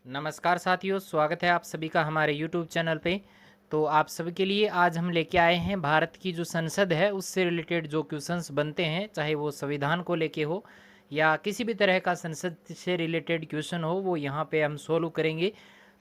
नमस्कार साथियों, स्वागत है आप सभी का हमारे YouTube चैनल पे। तो आप सभी के लिए आज हम लेके आए हैं भारत की जो संसद है उससे रिलेटेड जो क्वेश्चंस बनते हैं, चाहे वो संविधान को लेके हो या किसी भी तरह का संसद से रिलेटेड क्वेश्चन हो, वो यहाँ पे हम सोल्व करेंगे।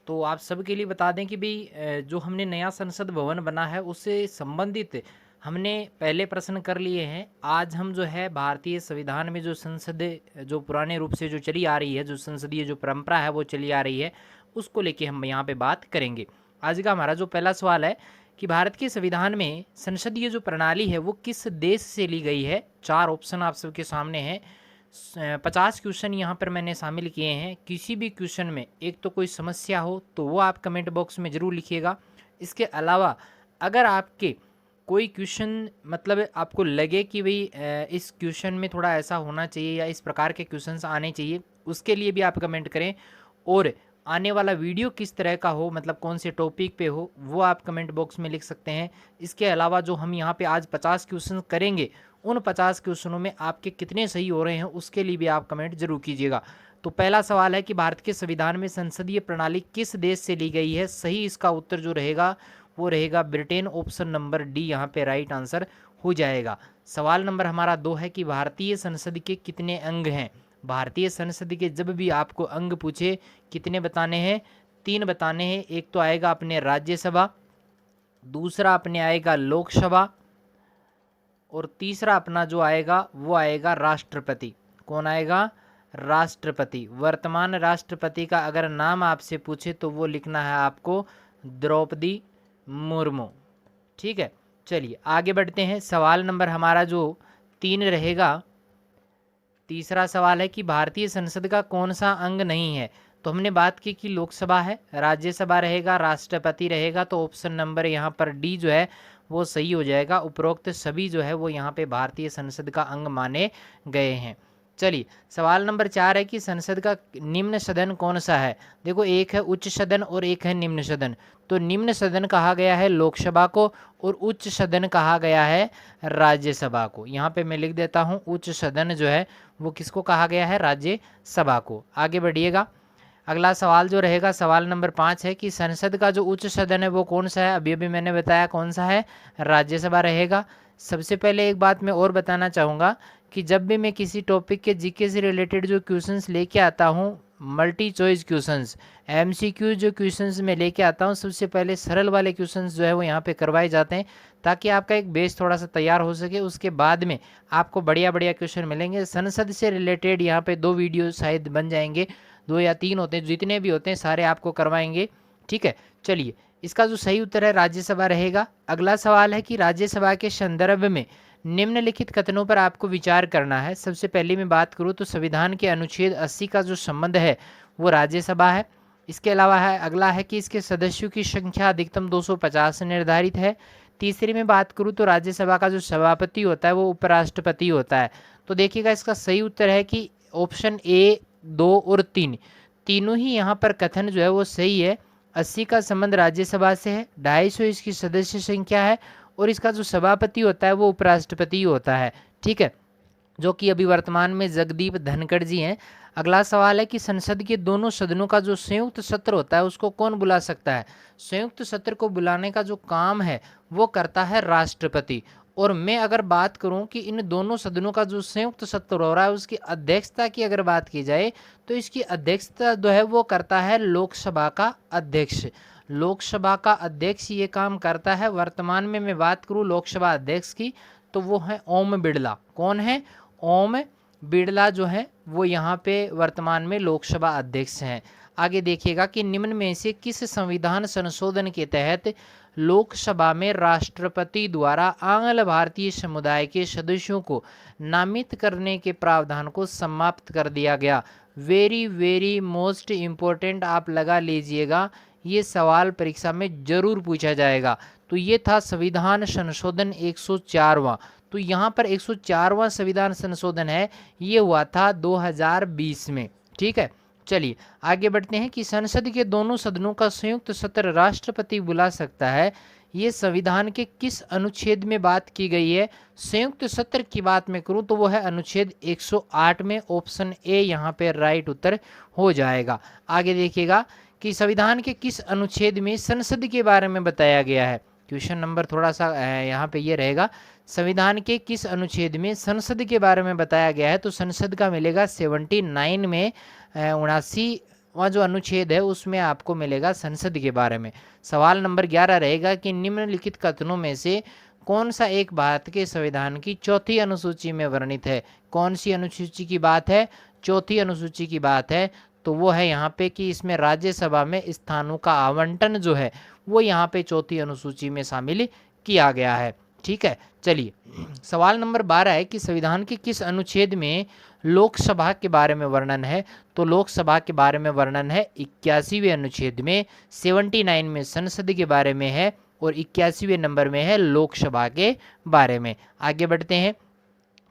तो आप सबके लिए बता दें कि भाई जो हमने नया संसद भवन बना है उससे संबंधित हमने पहले प्रश्न कर लिए हैं। आज हम जो है भारतीय संविधान में जो संसद जो पुराने रूप से जो चली आ रही है, जो संसदीय जो परंपरा है वो चली आ रही है, उसको लेके हम यहाँ पे बात करेंगे। आज का हमारा जो पहला सवाल है कि भारत के संविधान में संसदीय जो प्रणाली है वो किस देश से ली गई है। चार ऑप्शन आप सबके सामने हैं। 50 क्वेश्चन यहाँ पर मैंने शामिल किए हैं। किसी भी क्वेश्चन में एक तो कोई समस्या हो तो वो आप कमेंट बॉक्स में ज़रूर लिखिएगा। इसके अलावा अगर आपके कोई क्वेश्चन मतलब आपको लगे कि भाई इस क्वेश्चन में थोड़ा ऐसा होना चाहिए या इस प्रकार के क्वेश्चंस आने चाहिए, उसके लिए भी आप कमेंट करें। और आने वाला वीडियो किस तरह का हो, मतलब कौन से टॉपिक पे हो, वो आप कमेंट बॉक्स में लिख सकते हैं। इसके अलावा जो हम यहाँ पे आज 50 क्वेश्चन करेंगे, उन 50 क्वेश्चनों में आपके कितने सही हो रहे हैं उसके लिए भी आप कमेंट जरूर कीजिएगा। तो पहला सवाल है कि भारत के संविधान में संसदीय प्रणाली किस देश से ली गई है। सही इसका उत्तर जो रहेगा वो रहेगा ब्रिटेन। ऑप्शन नंबर डी यहाँ पे राइट आंसर हो जाएगा। सवाल नंबर हमारा 2 है कि भारतीय संसद के कितने अंग हैं। भारतीय संसद के जब भी आपको अंग पूछे कितने बताने हैं, 3 बताने हैं। एक तो आएगा अपने राज्यसभा, दूसरा अपने आएगा लोकसभा, और तीसरा अपना जो आएगा वो आएगा राष्ट्रपति। कौन आएगा? राष्ट्रपति। वर्तमान राष्ट्रपति का अगर नाम आपसे पूछे तो वो लिखना है आपको द्रौपदी मुर्मू। ठीक है, चलिए आगे बढ़ते हैं। सवाल नंबर हमारा जो 3 रहेगा, तीसरा सवाल है कि भारतीय संसद का कौन सा अंग नहीं है। तो हमने बात की कि लोकसभा है, राज्यसभा रहेगा, राष्ट्रपति रहेगा। तो ऑप्शन नंबर यहाँ पर डी जो है वो सही हो जाएगा। उपरोक्त सभी जो है वो यहाँ पे भारतीय संसद का अंग माने गए हैं। चलिए सवाल नंबर 4 है कि संसद का निम्न सदन कौन सा है। देखो, एक है उच्च सदन और एक है निम्न सदन। तो निम्न सदन कहा गया है लोकसभा को और उच्च सदन कहा गया है राज्यसभा को। यहाँ पे मैं लिख देता हूँ, उच्च सदन जो है वो किसको कहा गया है? राज्यसभा को। आगे बढ़िएगा। अगला सवाल जो रहेगा, सवाल नंबर 5 है कि संसद का जो उच्च सदन है वो कौन सा है। अभी अभी मैंने बताया कौन सा है, राज्यसभा रहेगा। सबसे पहले एक बात मैं और बताना चाहूँगा कि जब भी मैं किसी टॉपिक के जीके से रिलेटेड जो क्वेश्चंस लेके आता हूँ, मल्टी चॉइस क्वेश्चंस, एमसीक्यू जो क्वेश्चंस मैं लेके आता हूँ, सबसे पहले सरल वाले क्वेश्चंस जो है वो यहाँ पे करवाए जाते हैं ताकि आपका एक बेस थोड़ा सा तैयार हो सके। उसके बाद में आपको बढ़िया बढ़िया क्वेश्चन मिलेंगे। संसद से रिलेटेड यहाँ पे 2 वीडियो शायद बन जाएंगे, 2 या 3 होते हैं, जितने भी होते हैं सारे आपको करवाएंगे। ठीक है, चलिए इसका जो सही उत्तर है राज्यसभा रहेगा। अगला सवाल है कि राज्यसभा के संदर्भ में निम्नलिखित कथनों पर आपको विचार करना है। सबसे पहले मैं बात करूं तो संविधान के अनुच्छेद 80 का जो संबंध है वो राज्यसभा है। इसके अलावा है अगला है कि इसके सदस्यों की संख्या अधिकतम 250 निर्धारित है। तीसरी में बात करूं तो राज्यसभा का जो सभापति होता है वो उपराष्ट्रपति होता है। तो देखिएगा, इसका सही उत्तर है कि ऑप्शन ए, 2 और 3 तीनों ही यहाँ पर कथन जो है वो सही है। 80 का संबंध राज्यसभा से है, 250 इसकी सदस्य संख्या है और इसका जो सभापति होता है वो उपराष्ट्रपति होता है। ठीक है, जो कि अभी वर्तमान में जगदीप धनखड़ जी हैं। अगला सवाल है कि संसद के दोनों सदनों का जो संयुक्त सत्र होता है उसको कौन बुला सकता है। संयुक्त सत्र को बुलाने का जो काम है वो करता है राष्ट्रपति। और मैं अगर बात करूं कि इन दोनों सदनों का जो संयुक्त सत्र हो रहा है उसकी अध्यक्षता की अगर बात की जाए तो इसकी अध्यक्षता जो है वो करता है लोकसभा का अध्यक्ष। लोकसभा का अध्यक्ष ये काम करता है। वर्तमान में मैं बात करूं लोकसभा अध्यक्ष की तो वो है ओम बिड़ला। कौन है? ओम बिड़ला जो है वो यहाँ पे वर्तमान में लोकसभा अध्यक्ष हैं। आगे देखिएगा कि निम्न में से किस संविधान संशोधन के तहत लोकसभा में राष्ट्रपति द्वारा आंग्ल भारतीय समुदाय के सदस्यों को नामित करने के प्रावधान को समाप्त कर दिया गया। वेरी वेरी मोस्ट इम्पोर्टेंट, आप लगा लीजिएगा, ये सवाल परीक्षा में जरूर पूछा जाएगा। तो ये था संविधान संशोधन 104वां। तो यहाँ पर 104वां संविधान संशोधन है, ये हुआ था 2020 में। ठीक है, चलिए आगे बढ़ते हैं कि संसद के दोनों सदनों का संयुक्त सत्र राष्ट्रपति बुला सकता है। ये संविधान के किस अनुच्छेद में बात की गई है? संयुक्त सत्र की बात मैं करूं तो वो है अनुच्छेद 108 में, ऑप्शन ए यहाँ पे राइट उत्तर हो जाएगा। आगे देखिएगा कि संविधान के किस अनुच्छेद में संसद के बारे में बताया गया है? क्वेश्चन नंबर थोड़ा सा यहाँ पे ये रहेगा, संविधान के किस अनुच्छेद में संसद के बारे में बताया गया है? तो संसद का मिलेगा 79 में, 79वां जो अनुच्छेद है उसमें आपको मिलेगा संसद के बारे में। सवाल नंबर 11 रहेगा कि निम्नलिखित कथनों में से कौन सा एक भारत के संविधान की चौथी अनुसूची में वर्णित है? कौन सी अनुसूची की बात है? चौथी अनुसूची की बात है। तो वो है यहाँ पे कि इसमें राज्यसभा में स्थानों का आवंटन जो है वो यहाँ पे चौथी अनुसूची में शामिल किया गया है। ठीक है, चलिए सवाल नंबर 12 है कि संविधान के किस अनुच्छेद में लोकसभा के बारे में वर्णन है? तो लोकसभा के बारे में वर्णन है 81वें अनुच्छेद में, 79 में संसद के बारे में है और 81वें नंबर में है लोकसभा के बारे में। आगे बढ़ते हैं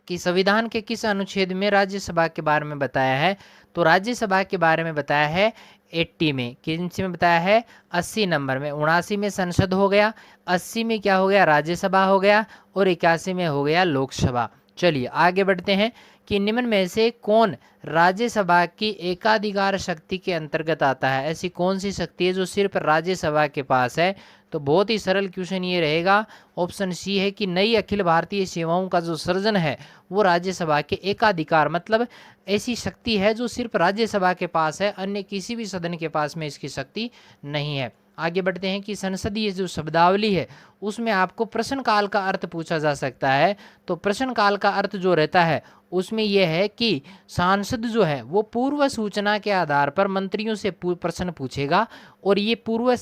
कि संविधान के किस अनुच्छेद में राज्यसभा के बारे में बताया है? तो राज्यसभा के बारे में बताया है 80 में। किन से में बताया है? 80 नंबर में। 79 में संसद हो गया, 80 में क्या हो गया? राज्यसभा हो गया और 81 में हो गया लोकसभा। चलिए आगे बढ़ते हैं कि निम्न में से कौन राज्यसभा की एकाधिकार शक्ति के अंतर्गत आता है? ऐसी कौन सी शक्ति है जो सिर्फ राज्यसभा के पास है? तो बहुत ही सरल क्वेश्चन ये रहेगा, ऑप्शन सी है कि नई अखिल भारतीय सेवाओं का जो सृजन है वो राज्यसभा के एकाधिकार, मतलब ऐसी शक्ति है जो सिर्फ राज्यसभा के पास है, अन्य किसी भी सदन के पास में इसकी शक्ति नहीं है। आगे बढ़ते हैं कि संसदीय जो शब्दावली है उसमें आपको प्रश्न काल का अर्थ पूछा जा सकता है। तो प्रश्न काल का अर्थ जो रहता है उसमें यह है कि सांसद जो है वो पूर्व सूचना के आधार पर मंत्रियों से प्रश्न पूछेगा और ये पूर्व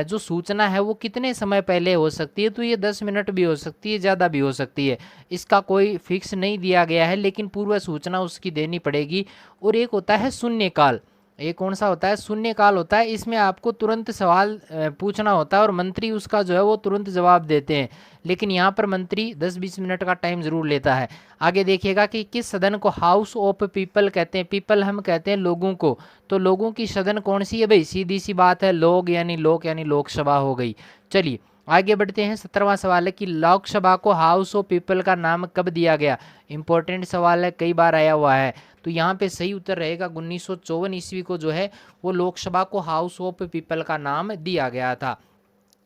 जो सूचना है वो कितने समय पहले हो सकती है? तो ये 10 मिनट भी हो सकती है, ज़्यादा भी हो सकती है, इसका कोई फिक्स नहीं दिया गया है, लेकिन पूर्व सूचना उसकी देनी पड़ेगी। और एक होता है शून्यकाल, एक कौन सा होता है? शून्यकाल होता है, इसमें आपको तुरंत सवाल पूछना होता है और मंत्री उसका जो है वो तुरंत जवाब देते हैं, लेकिन यहाँ पर मंत्री 10-20 मिनट का टाइम जरूर लेता है। आगे देखिएगा कि किस सदन को हाउस ऑफ पीपल कहते हैं? पीपल हम कहते हैं लोगों को, तो लोगों की सदन कौन सी है भाई? सीधी सी बात है, लोग यानी लोक यानी लोकसभा हो गई। चलिए आगे बढ़ते हैं। 17वां सवाल है कि लोकसभा को हाउस ऑफ पीपल का नाम कब दिया गया? इंपॉर्टेंट सवाल है, कई बार आया हुआ है। तो यहाँ पे सही उत्तर रहेगा 1954 ईस्वी को जो है वो लोकसभा को हाउस ऑफ पीपल का नाम दिया गया था।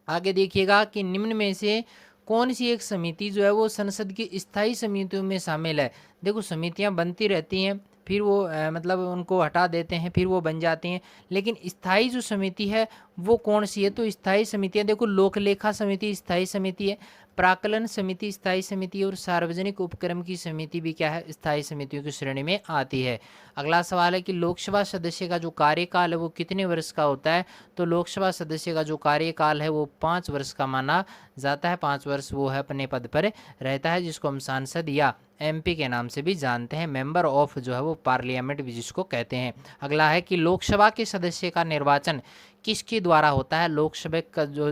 आगे देखिएगा कि निम्न में से कौन सी एक समिति जो है वो संसद की स्थायी समितियों में शामिल है? देखो समितियां बनती रहती हैं, फिर वो मतलब उनको हटा देते हैं, फिर वो बन जाती हैं, लेकिन स्थायी जो समिति है वो कौन सी है? तो स्थायी समितियां देखो, लोकलेखा समिति स्थायी समिति है, प्राक्कलन समिति स्थायी समिति और सार्वजनिक उपक्रम की समिति भी क्या है? स्थायी समितियों की श्रेणी में आती है। अगला सवाल है कि लोकसभा सदस्य का जो कार्यकाल है वो कितने वर्ष का होता है? तो लोकसभा सदस्य का जो कार्यकाल है वो 5 वर्ष का माना जाता है। 5 वर्ष वो है अपने पद पर रहता है, जिसको हम सांसद या एमपी के नाम से भी जानते हैं, मेंबर ऑफ जो है वो पार्लियामेंट भी जिसको कहते हैं। अगला है कि लोकसभा के सदस्य का निर्वाचन किसके द्वारा होता है? लोकसभा का जो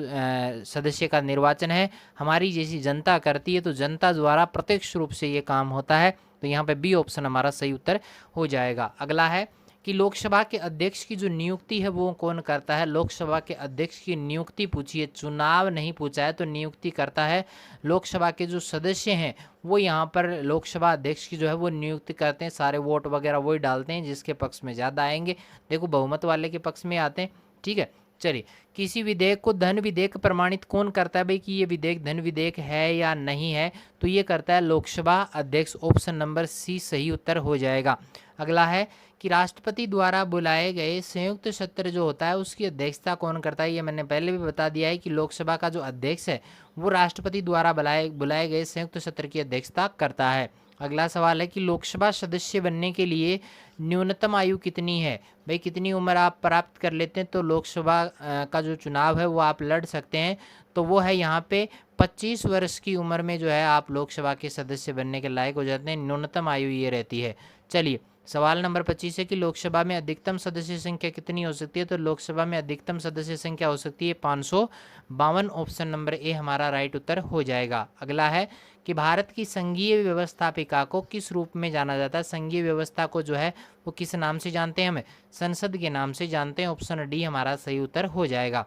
सदस्य का निर्वाचन है हमारी जैसी जनता करती है, तो जनता द्वारा प्रत्यक्ष रूप से ये काम होता है। तो यहाँ पे बी ऑप्शन हमारा सही उत्तर हो जाएगा। अगला है कि लोकसभा के अध्यक्ष की जो नियुक्ति है वो कौन करता है? लोकसभा के अध्यक्ष की नियुक्ति पूछी है, चुनाव नहीं पूछा है, तो नियुक्ति करता है लोकसभा के जो सदस्य हैं वो यहाँ पर लोकसभा अध्यक्ष की जो है वो नियुक्ति करते हैं। सारे वोट वगैरह वही डालते हैं जिसके पक्ष में ज़्यादा आएंगे, देखो बहुमत वाले के पक्ष में आते हैं। ठीक है, चलिए किसी विधेयक को धन विधेयक प्रमाणित कौन करता है भाई कि ये विधेयक धन विधेयक है या नहीं है? तो ये करता है लोकसभा अध्यक्ष, ऑप्शन नंबर सी सही उत्तर हो जाएगा। अगला है कि राष्ट्रपति द्वारा बुलाए गए संयुक्त सत्र जो होता है उसकी अध्यक्षता कौन करता है? ये मैंने पहले भी बता दिया है कि लोकसभा का जो अध्यक्ष है वो राष्ट्रपति द्वारा बुलाए गए संयुक्त सत्र की अध्यक्षता करता है। अगला सवाल है कि लोकसभा सदस्य बनने के लिए न्यूनतम आयु कितनी है? भाई कितनी उम्र आप प्राप्त कर लेते हैं तो लोकसभा का जो चुनाव है वो आप लड़ सकते हैं? तो वो है यहाँ पे 25 वर्ष की उम्र में जो है आप लोकसभा के सदस्य बनने के लायक हो जाते हैं, न्यूनतम आयु ये रहती है। चलिए सवाल नंबर 25 है कि लोकसभा में अधिकतम सदस्य संख्या कितनी हो सकती है? तो लोकसभा में अधिकतम सदस्य संख्या हो सकती है 552, ऑप्शन नंबर ए हमारा राइट उत्तर हो जाएगा। अगला है कि भारत की संघीय व्यवस्थापिका को किस रूप में जाना जाता है? संघीय व्यवस्था को जो है वो किस नाम से जानते हैं? हमें संसद के नाम से जानते हैं, ऑप्शन डी हमारा सही उत्तर हो जाएगा।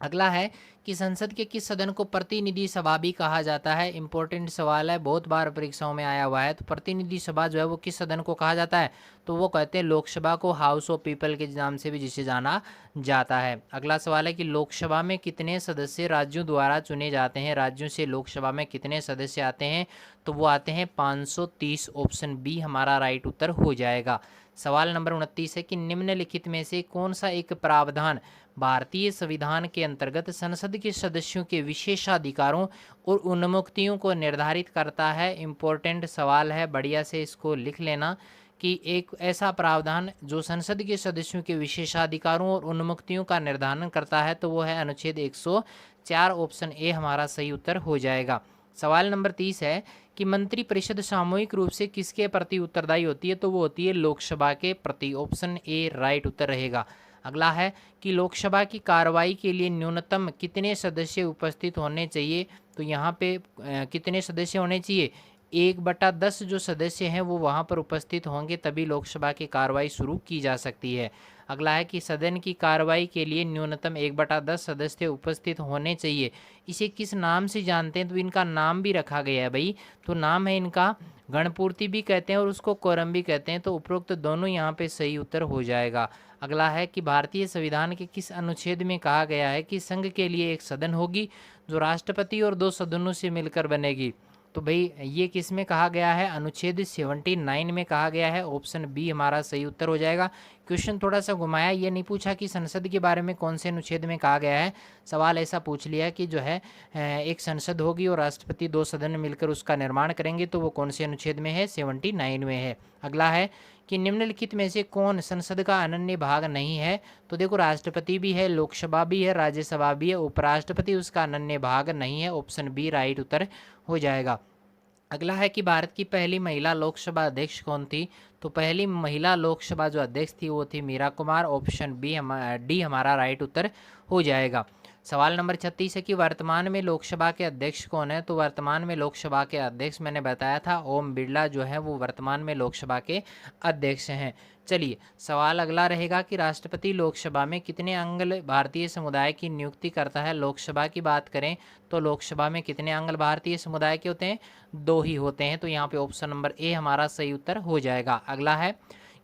अगला है कि संसद के किस सदन को प्रतिनिधि सभा भी कहा जाता है। इंपॉर्टेंट सवाल है, बहुत बार परीक्षाओं में आया हुआ है। तो प्रतिनिधि सभा जो है वो किस सदन को कहा जाता है, तो वो कहते हैं लोकसभा को, हाउस ऑफ पीपल के नाम से भी जिसे जाना जाता है। अगला सवाल है कि लोकसभा में कितने सदस्य राज्यों द्वारा चुने जाते हैं। राज्यों से लोकसभा में कितने सदस्य आते हैं, तो वो आते हैं 530। ऑप्शन बी हमारा राइट उत्तर हो जाएगा। सवाल नंबर 29 है कि निम्नलिखित में से कौन सा एक प्रावधान भारतीय संविधान के अंतर्गत संसद के सदस्यों के विशेषाधिकारों और उन्मुक्तियों को निर्धारित करता है। इम्पोर्टेंट सवाल है, बढ़िया से इसको लिख लेना कि एक ऐसा प्रावधान जो संसद के सदस्यों के विशेषाधिकारों और उन्मुक्तियों का निर्धारण करता है, तो वो है अनुच्छेद 104। ऑप्शन ए हमारा सही उत्तर हो जाएगा। सवाल नंबर 30 है कि मंत्रिपरिषद सामूहिक रूप से किसके प्रति उत्तरदायी होती है, तो वो होती है लोकसभा के प्रति। ऑप्शन ए राइट उत्तर रहेगा। अगला है कि लोकसभा की कार्रवाई के लिए न्यूनतम कितने सदस्य उपस्थित होने चाहिए, तो यहाँ पे कितने सदस्य होने चाहिए, 1/10 जो सदस्य हैं वो वहाँ पर उपस्थित होंगे, तभी लोकसभा की कार्रवाई शुरू की जा सकती है। अगला है कि सदन की कार्रवाई के लिए न्यूनतम 1/10 सदस्य उपस्थित होने चाहिए। इसे किस नाम से जानते हैं, तो इनका नाम भी रखा गया है भाई। तो नाम है इनका, गणपूर्ति भी कहते हैं और उसको कोरम भी कहते हैं। तो उपरोक्त दोनों यहाँ पे सही उत्तर हो जाएगा। अगला है कि भारतीय संविधान के किस अनुच्छेद में कहा गया है कि संघ के लिए एक सदन होगी जो राष्ट्रपति और 2 सदनों से मिलकर बनेगी। तो भाई ये किस में कहा गया है, अनुच्छेद 79 में कहा गया है। ऑप्शन बी हमारा सही उत्तर हो जाएगा। क्वेश्चन थोड़ा सा घुमाया, ये नहीं पूछा कि संसद के बारे में कौन से अनुच्छेद में कहा गया है। सवाल ऐसा पूछ लिया कि जो है एक संसद होगी और राष्ट्रपति 2 सदन मिलकर उसका निर्माण करेंगे, तो वो कौन से अनुच्छेद में है, 79 में है। अगला है कि निम्नलिखित में से कौन संसद का अनन्य भाग नहीं है, तो देखो राष्ट्रपति भी है, लोकसभा भी है, राज्यसभा भी है, उपराष्ट्रपति उसका अनन्य भाग नहीं है। ऑप्शन बी राइट उत्तर हो जाएगा। अगला है कि भारत की पहली महिला लोकसभा अध्यक्ष कौन थी, तो पहली महिला लोकसभा जो अध्यक्ष थी वो थी Meera Kumar. Option B D हमारा राइट उत्तर हो जाएगा। सवाल नंबर 36 है कि वर्तमान में लोकसभा के अध्यक्ष कौन है, तो वर्तमान में लोकसभा के अध्यक्ष मैंने बताया था ओम बिरला जो है वो वर्तमान में लोकसभा के अध्यक्ष हैं। चलिए सवाल अगला रहेगा कि राष्ट्रपति लोकसभा में कितने अंग भारतीय समुदाय की नियुक्ति करता है। लोकसभा की बात करें तो लोकसभा में कितने अंग भारतीय समुदाय के होते हैं, 2 ही होते हैं। तो यहाँ पे ऑप्शन नंबर ए हमारा सही उत्तर हो जाएगा। अगला है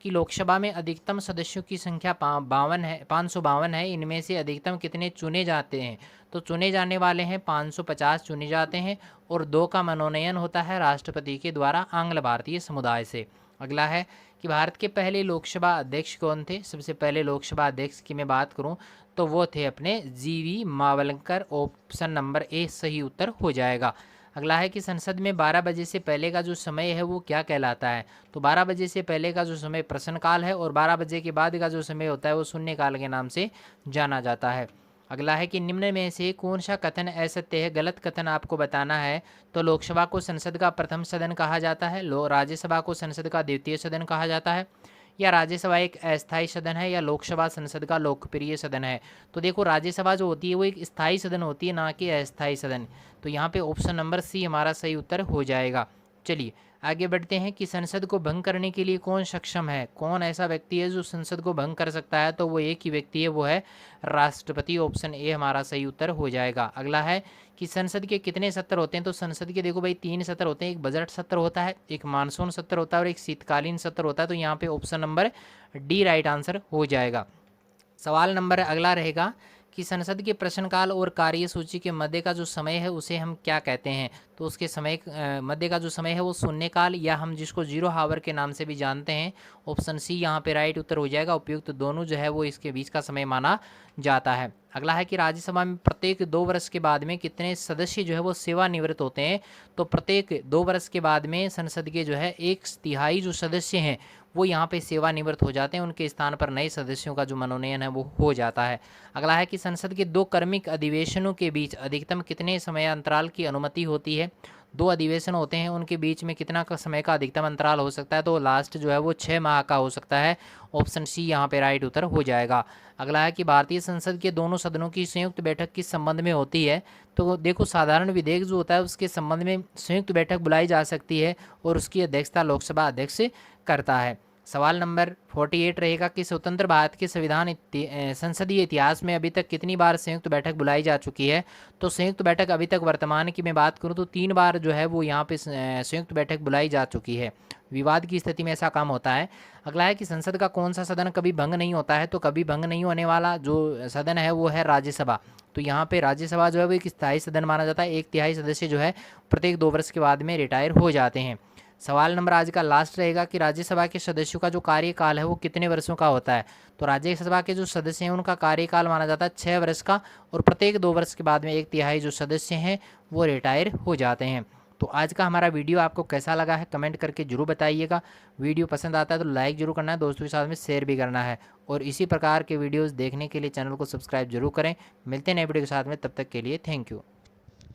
कि लोकसभा में अधिकतम सदस्यों की संख्या 552 है। इनमें से अधिकतम कितने चुने जाते हैं, तो चुने जाने वाले हैं 550 चुने जाते हैं और 2 का मनोनयन होता है राष्ट्रपति के द्वारा आंग्ल भारतीय समुदाय से। अगला है कि भारत के पहले लोकसभा अध्यक्ष कौन थे। सबसे पहले लोकसभा अध्यक्ष की मैं बात करूं तो वो थे अपने जीवी मावलंकर। ऑप्शन नंबर ए सही उत्तर हो जाएगा। अगला है कि संसद में 12 बजे से पहले का जो समय है वो क्या कहलाता है, तो 12 बजे से पहले का जो समय प्रश्नकाल है और 12 बजे के बाद का जो समय होता है वो शून्यकाल के नाम से जाना जाता है। अगला है कि निम्न में से कौन सा कथन असत्य है, गलत कथन आपको बताना है। तो लोकसभा को संसद का प्रथम सदन कहा जाता है, राज्यसभा को संसद का द्वितीय सदन कहा जाता है, या राज्यसभा एक अस्थायी सदन है, या लोकसभा संसद का लोकप्रिय सदन है। तो देखो राज्यसभा जो होती है वो एक स्थायी सदन होती है, ना कि अस्थायी सदन। तो यहाँ पे ऑप्शन नंबर सी हमारा सही उत्तर हो जाएगा। चलिए आगे बढ़ते हैं कि संसद को भंग करने के लिए कौन सक्षम है, कौन ऐसा व्यक्ति है जो संसद को भंग कर सकता है, तो वो एक ही व्यक्ति है, वो है राष्ट्रपति। ऑप्शन ए हमारा सही उत्तर हो जाएगा। अगला है कि संसद के कितने सत्र होते हैं, तो संसद के देखो भाई 3 सत्र होते हैं। एक बजट सत्र होता है, एक मानसून सत्र होता है और एक शीतकालीन सत्र होता है। तो यहाँ पे option number D right answer हो जाएगा। सवाल नंबर अगला रहेगा कि संसद के प्रश्नकाल और कार्यसूची के मध्य का जो समय है उसे हम क्या कहते हैं, तो उसके समय मध्य का जो समय है वो शून्यकाल, या हम जिसको 0 हावर के नाम से भी जानते हैं। ऑप्शन सी यहाँ पे राइट उत्तर हो जाएगा। उपयुक्त दोनों जो है वो इसके बीच का समय माना जाता है। अगला है कि राज्यसभा में प्रत्येक 2 वर्ष के बाद में कितने सदस्य जो है वो सेवानिवृत्त होते हैं, तो प्रत्येक 2 वर्ष के बाद में संसद के जो है 1/3 जो सदस्य हैं वो यहाँ पे सेवानिवृत्त हो जाते हैं, उनके स्थान पर नए सदस्यों का जो मनोनयन है वो हो जाता है। अगला है कि संसद के 2 क्रमिक अधिवेशनों के बीच अधिकतम कितने समय अंतराल की अनुमति होती है। 2 अधिवेशन होते हैं, उनके बीच में कितना का समय का अधिकतम अंतराल हो सकता है, तो लास्ट जो है वो 6 माह का हो सकता है। ऑप्शन सी यहाँ पे राइट उत्तर हो जाएगा। अगला है कि भारतीय संसद के दोनों सदनों की संयुक्त बैठक किस संबंध में होती है, तो देखो साधारण विधेयक जो होता है उसके संबंध में संयुक्त बैठक बुलाई जा सकती है और उसकी अध्यक्षता लोकसभा अध्यक्ष करता है। सवाल नंबर 48 रहेगा कि स्वतंत्र भारत के संसदीय इतिहास में अभी तक कितनी बार संयुक्त बैठक बुलाई जा चुकी है। तो संयुक्त बैठक अभी तक वर्तमान की मैं बात करूं तो 3 बार जो है वो यहाँ पे संयुक्त बैठक बुलाई जा चुकी है। विवाद की स्थिति में ऐसा काम होता है। अगला है कि संसद का कौन सा सदन कभी भंग नहीं होता है। तो कभी भंग नहीं होने वाला जो सदन है वो है राज्यसभा। तो यहाँ पे राज्यसभा जो है वो एक स्थायी सदन माना जाता है। 1/3 सदस्य जो है प्रत्येक 2 वर्ष के बाद में रिटायर हो जाते हैं। सवाल नंबर आज का लास्ट रहेगा कि राज्यसभा के सदस्यों का जो कार्यकाल है वो कितने वर्षों का होता है। तो राज्यसभा के जो सदस्य हैं उनका कार्यकाल माना जाता है 6 वर्ष का, और प्रत्येक 2 वर्ष के बाद में 1/3 जो सदस्य हैं वो रिटायर हो जाते हैं। तो आज का हमारा वीडियो आपको कैसा लगा है कमेंट करके जरूर बताइएगा। वीडियो पसंद आता है तो लाइक जरूर करना है, दोस्तों के साथ में शेयर भी करना है, और इसी प्रकार के वीडियोस देखने के लिए चैनल को सब्सक्राइब जरूर करें। मिलते हैं नए वीडियो के साथ में, तब तक के लिए थैंक यू।